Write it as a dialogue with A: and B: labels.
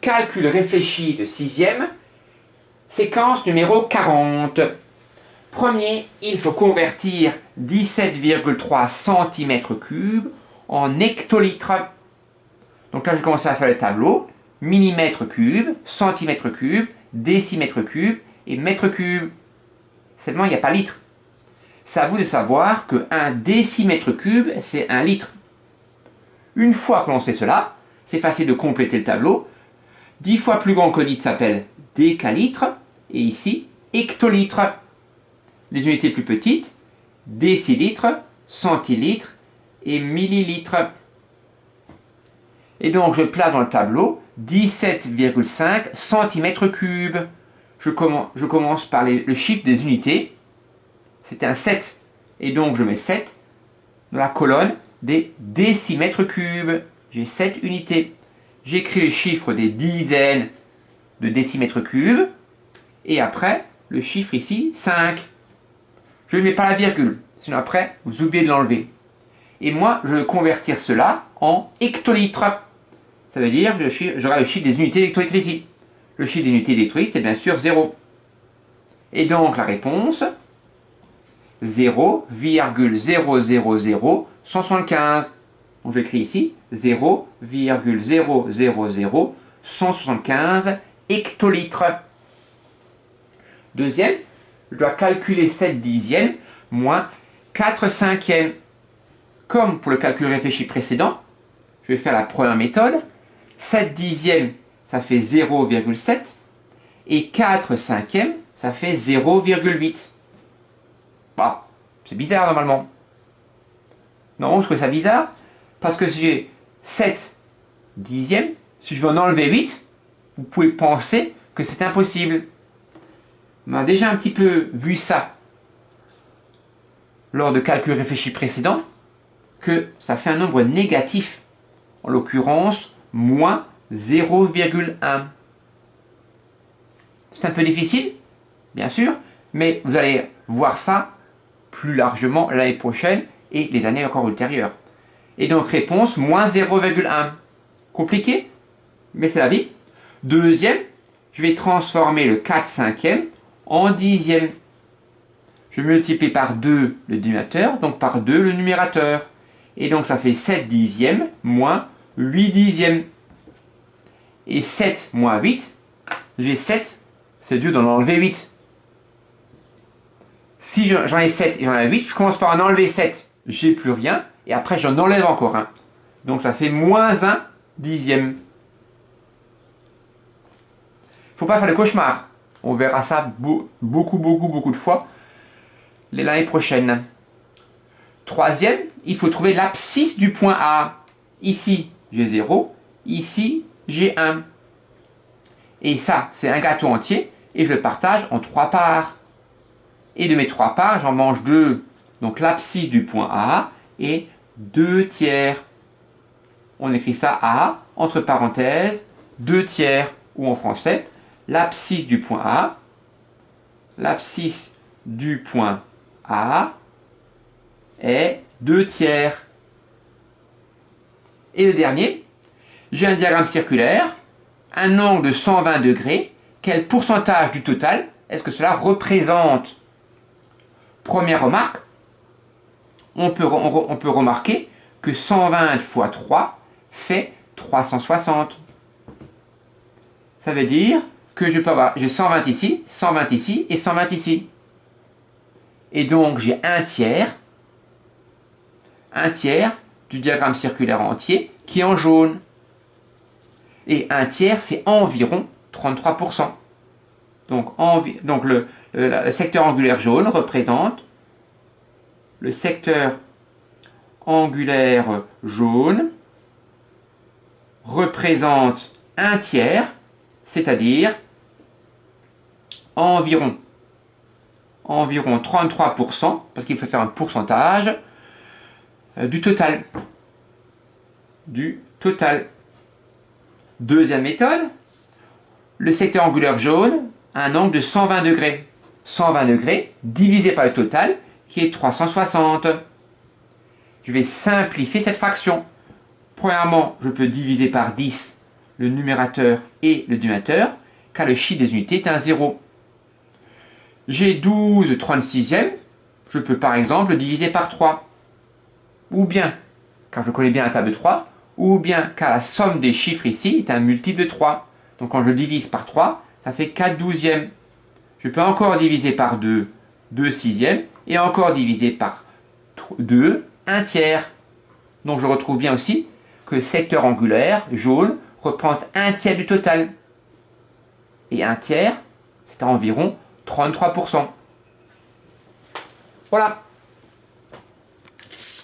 A: Calcul réfléchi de 6e, séquence numéro 40. Premier, il faut convertir 17,3 cm3 en hectolitres. Donc là, je commence à faire le tableau. Millimètre cube, centimètre cube, décimètre cube et mètre cube. Seulement, il n'y a pas litre. C'est à vous de savoir qu'un décimètre cube, c'est 1 litre. Une fois que l'on sait cela, c'est facile de compléter le tableau. 10 fois plus grand que litre s'appelle décalitre, et ici, hectolitre. Les unités plus petites, décilitre, centilitre et millilitre. Et donc, je place dans le tableau 17,5 cm3. Je commence par le chiffre des unités. C'est un 7. Et donc, je mets 7 dans la colonne des décimètres cubes. J'ai 7 unités. J'écris le chiffre des dizaines de décimètres cubes. Et après, le chiffre ici, 5. Je ne mets pas la virgule. Sinon après, vous oubliez de l'enlever. Et moi, je vais convertir cela en hectolitres. Ça veut dire que j'aurai le chiffre des unités d'électrolitre ici. Le chiffre des unités d'électrolitre, c'est bien sûr 0. Et donc, la réponse, 0,000175. Donc, j'écris ici 0,000175 hectolitres. Deuxième, je dois calculer 7 dixièmes moins 4 cinquièmes. Comme pour le calcul réfléchi précédent, je vais faire la première méthode. 7 dixièmes, ça fait 0,7. Et 4 cinquièmes, ça fait 0,8. Bah, c'est bizarre normalement. Non, je trouve ça bizarre. Parce que si j'ai 7 dixièmes, si je veux en enlever 8, vous pouvez penser que c'est impossible. On a déjà un petit peu vu ça lors de calculs réfléchis précédents, que ça fait un nombre négatif. En l'occurrence, moins 0,1. C'est un peu difficile, bien sûr, mais vous allez voir ça plus largement l'année prochaine et les années encore ultérieures. Et donc réponse, moins 0,1. Compliqué, mais c'est la vie. Deuxième, je vais transformer le 4 cinquième en dixième. Je multiplie par 2 le dénominateur, donc par 2 le numérateur. Et donc ça fait 7 dixièmes moins 8 dixièmes. Et 7 moins 8, j'ai 7, c'est dur d'en enlever 8. Si j'en ai 7 et j'en ai 8, je commence par en enlever 7. J'ai plus rien, et après j'en enlève encore un. Donc ça fait moins 1 dixième. Faut pas faire de cauchemar. On verra ça beaucoup de fois l'année prochaine. Troisième, il faut trouver l'abscisse du point A. Ici, j'ai 0. Ici, j'ai 1. Et ça, c'est un gâteau entier. Et je le partage en 3 parts. Et de mes 3 parts, j'en mange 2. Donc l'abscisse du point A est 2 tiers. On écrit ça A, entre parenthèses, 2 tiers. Ou en français, l'abscisse du point A. L'abscisse du point A est 2 tiers. Et le dernier, j'ai un diagramme circulaire, un angle de 120 degrés. Quel pourcentage du total est-ce que cela représente? Première remarque, on peut remarquer que 120 fois 3 fait 360. Ça veut dire que je peux avoir, j'ai 120 ici, 120 ici et 120 ici. Et donc j'ai un tiers du diagramme circulaire entier qui est en jaune. Et un tiers, c'est environ 33%. Donc le secteur angulaire jaune représente le secteur angulaire jaune représente un tiers, c'est-à-dire environ 33%, parce qu'il faut faire un pourcentage du total. Deuxième méthode, le secteur angulaire jaune a un angle de 120 degrés. 120 degrés divisé par le total, qui est 360. Je vais simplifier cette fraction. Premièrement, je peux diviser par 10 le numérateur et le dénominateur, car le chiffre des unités est un 0. J'ai 12 36e, je peux par exemple le diviser par 3. Ou bien, car je connais bien la table de 3, ou bien car la somme des chiffres ici est un multiple de 3. Donc quand je divise par 3, ça fait 4 douzièmes. Je peux encore diviser par 2, 2 sixièmes, et encore diviser par 2, 1 tiers. Donc je retrouve bien aussi que le secteur angulaire jaune représente 1 tiers du total. Et 1 tiers, c'est environ 33%. Voilà.